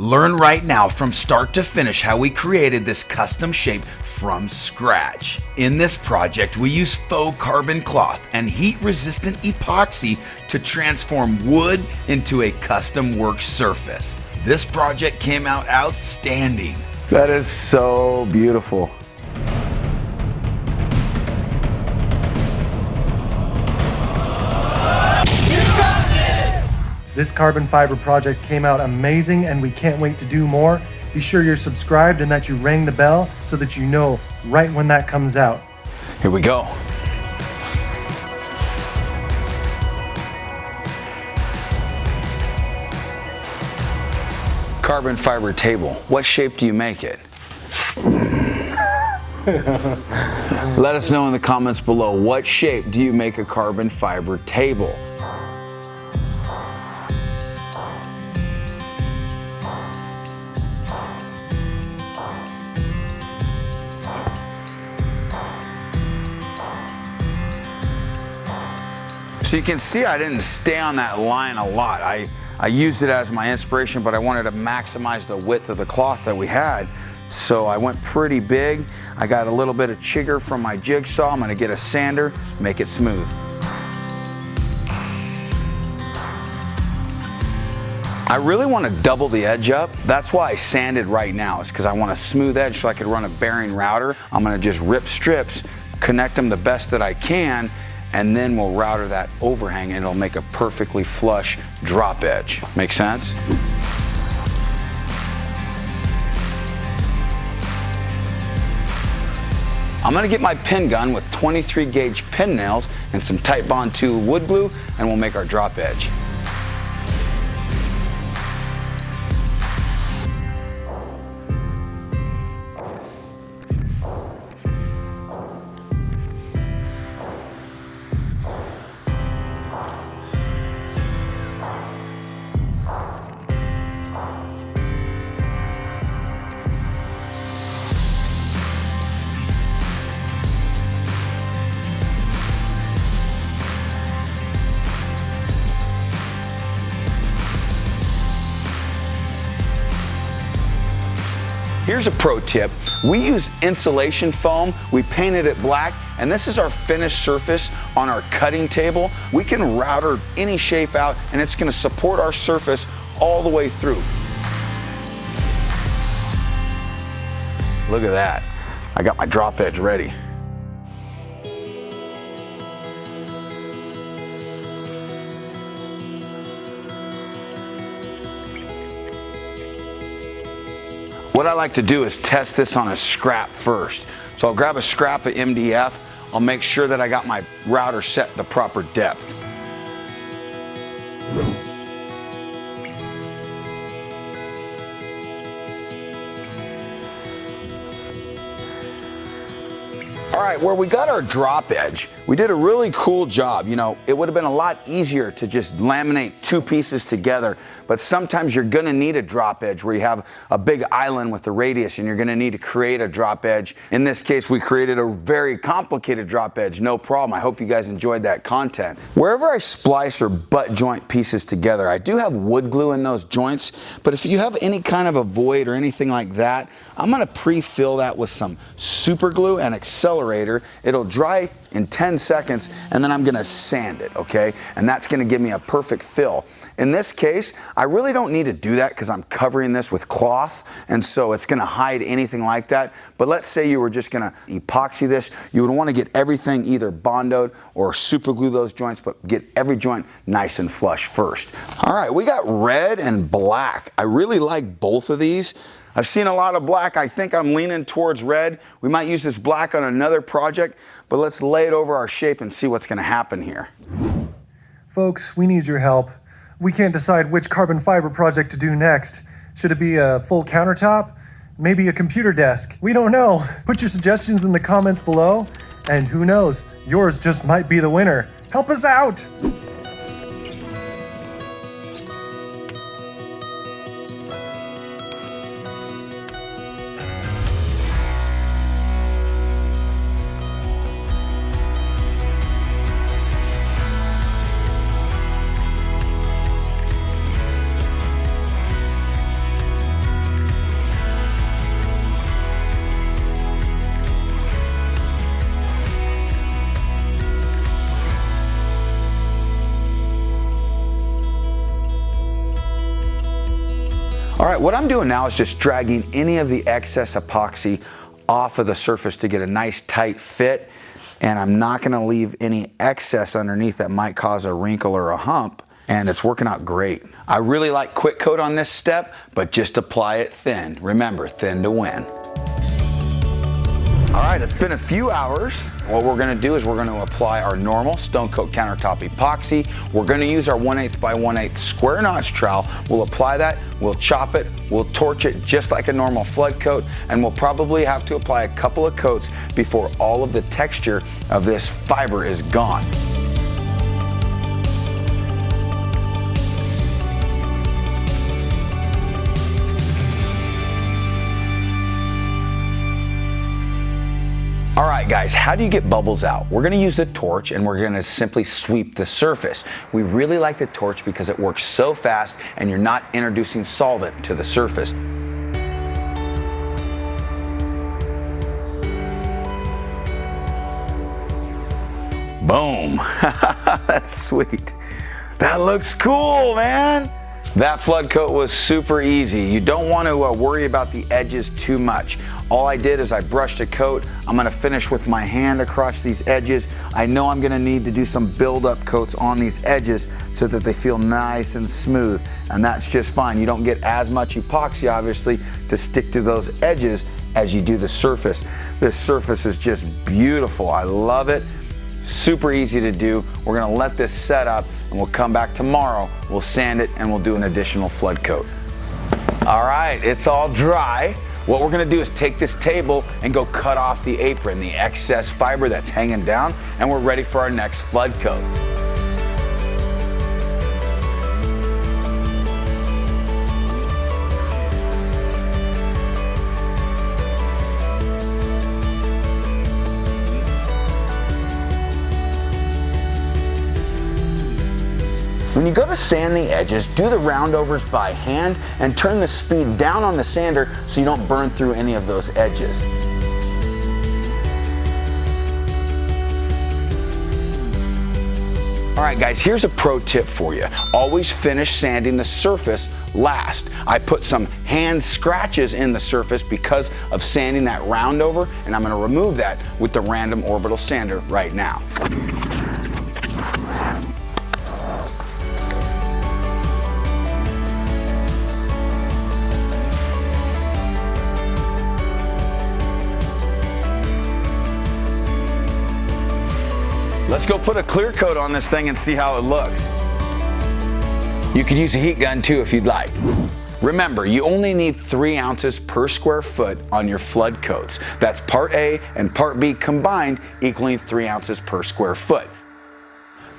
Learn right now from start to finish how we created this custom shape from scratch. In this project, we use faux carbon cloth and heat-resistant epoxy to transform wood into a custom work surface. This project came out outstanding. That is so beautiful. This carbon fiber project came out amazing and we can't wait to do more. Be sure you're subscribed and that you ring the bell so that you know right when that comes out. Here we go. Carbon fiber table. What shape do you make it? Let us know in the comments below, what shape do you make a carbon fiber table? So you can see I didn't stay on that line a lot. I used it as my inspiration, but I wanted to maximize the width of the cloth that we had. So I went pretty big. I got a little bit of chigger from my jigsaw. I'm gonna get a sander, make it smooth. I really want to double the edge up. That's why I sanded right now, is because I want a smooth edge so I could run a bearing router. I'm gonna just rip strips, connect them the best that I can, and then we'll router that overhang and it'll make a perfectly flush drop edge. Make sense? I'm gonna get my pin gun with 23 gauge pin nails and some Titebond 2 wood glue, and we'll make our drop edge. Here's a pro tip. We use insulation foam. We painted it black, and this is our finished surface on our cutting table. We can router any shape out, and it's gonna support our surface all the way through. Look at that. I got my drop edge ready. What I like to do is test this on a scrap first. So I'll grab a scrap of MDF. I'll make sure that I got my router set the proper depth. All right, where we got our drop edge, we did a really cool job. You know, it would have been a lot easier to just laminate two pieces together, but sometimes you're gonna need a drop edge where you have a big island with the radius and you're gonna need to create a drop edge. In this case, we created a very complicated drop edge, no problem. I hope you guys enjoyed that content. Wherever I splice or butt joint pieces together, I do have wood glue in those joints, but if you have any kind of a void or anything like that, I'm gonna pre-fill that with some super glue and accelerator. It'll dry in 10 seconds, and then I'm gonna sand it, okay? And that's gonna give me a perfect fill. In this case, I really don't need to do that because I'm covering this with cloth, and so it's gonna hide anything like that. But let's say you were just gonna epoxy this, you would wanna get everything either bondoed or super glue those joints, but get every joint nice and flush first. All right, we got red and black. I really like both of these. I've seen a lot of black. I think I'm leaning towards red. We might use this black on another project, but let's lay it over our shape and see what's gonna happen here. Folks, we need your help. We can't decide which carbon fiber project to do next. Should it be a full countertop? Maybe a computer desk? We don't know. Put your suggestions in the comments below, and who knows, yours just might be the winner. Help us out! All right, what I'm doing now is just dragging any of the excess epoxy off of the surface to get a nice tight fit, and I'm not gonna leave any excess underneath that might cause a wrinkle or a hump, and it's working out great. I really like quick coat on this step, but just apply it thin. Remember, thin to win. All right, it's been a few hours. What we're gonna do is we're gonna apply our normal Stone Coat Countertop Epoxy. We're gonna use our 1/8 by 1/8 square notch trowel. We'll apply that, we'll chop it, we'll torch it just like a normal flood coat, and we'll probably have to apply a couple of coats before all of the texture of this fiber is gone. All right, guys, how do you get bubbles out? We're gonna use the torch and we're gonna simply sweep the surface. We really like the torch because it works so fast and you're not introducing solvent to the surface. Boom, that's sweet. That looks cool, man. That flood coat was super easy. You don't want to worry about the edges too much. All I did is I brushed a coat. I'm gonna finish with my hand across these edges. I know I'm gonna need to do some build-up coats on these edges so that they feel nice and smooth, and that's just fine. You don't get as much epoxy, obviously, to stick to those edges as you do the surface. This surface is just beautiful. I love it. Super easy to do. We're gonna let this set up and we'll come back tomorrow. We'll sand it and we'll do an additional flood coat. All right, it's all dry. What we're gonna do is take this table and go cut off the apron, the excess fiber that's hanging down, and we're ready for our next flood coat. When you go to sand the edges, do the roundovers by hand and turn the speed down on the sander so you don't burn through any of those edges. All right, guys, here's a pro tip for you. Always finish sanding the surface last. I put some hand scratches in the surface because of sanding that roundover, and I'm gonna remove that with the random orbital sander right now. Let's go put a clear coat on this thing and see how it looks. You could use a heat gun too if you'd like. Remember, you only need 3 ounces per square foot on your flood coats. That's part A and part B combined equaling 3 ounces per square foot.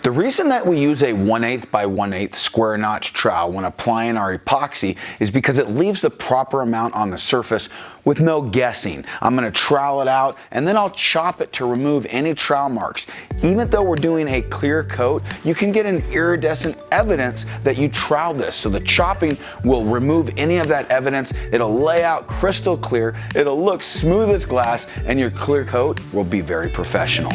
The reason that we use a 1/8 by 1/8 square notch trowel when applying our epoxy is because it leaves the proper amount on the surface with no guessing. I'm gonna trowel it out and then I'll chop it to remove any trowel marks. Even though we're doing a clear coat, you can get an iridescent evidence that you troweled this. So the chopping will remove any of that evidence. It'll lay out crystal clear, it'll look smooth as glass, and your clear coat will be very professional.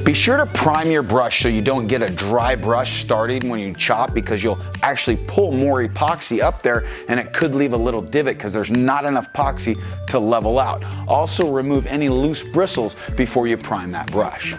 Be sure to prime your brush so you don't get a dry brush starting when you chop, because you'll actually pull more epoxy up there and it could leave a little divot because there's not enough epoxy to level out. Also remove any loose bristles before you prime that brush.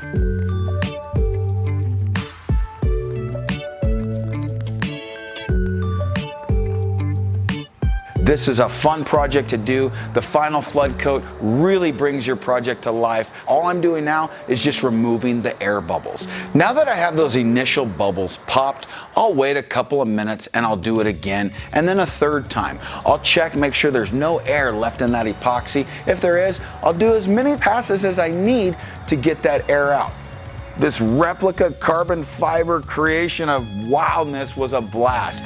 This is a fun project to do. The final flood coat really brings your project to life. All I'm doing now is just removing the air bubbles. Now that I have those initial bubbles popped, I'll wait a couple of minutes and I'll do it again, and then a third time. I'll check, make sure there's no air left in that epoxy. If there is, I'll do as many passes as I need to get that air out. This replica carbon fiber creation of wildness was a blast.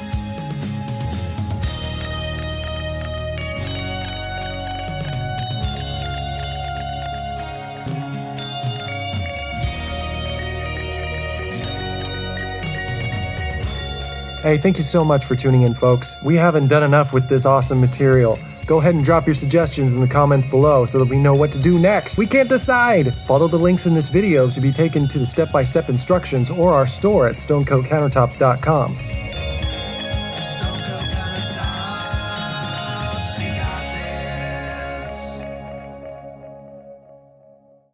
Hey, thank you so much for tuning in, folks. We haven't done enough with this awesome material. Go ahead and drop your suggestions in the comments below so that we know what to do next. We can't decide. Follow the links in this video to be taken to the step-by-step instructions or our store at stonecoatcountertops.com.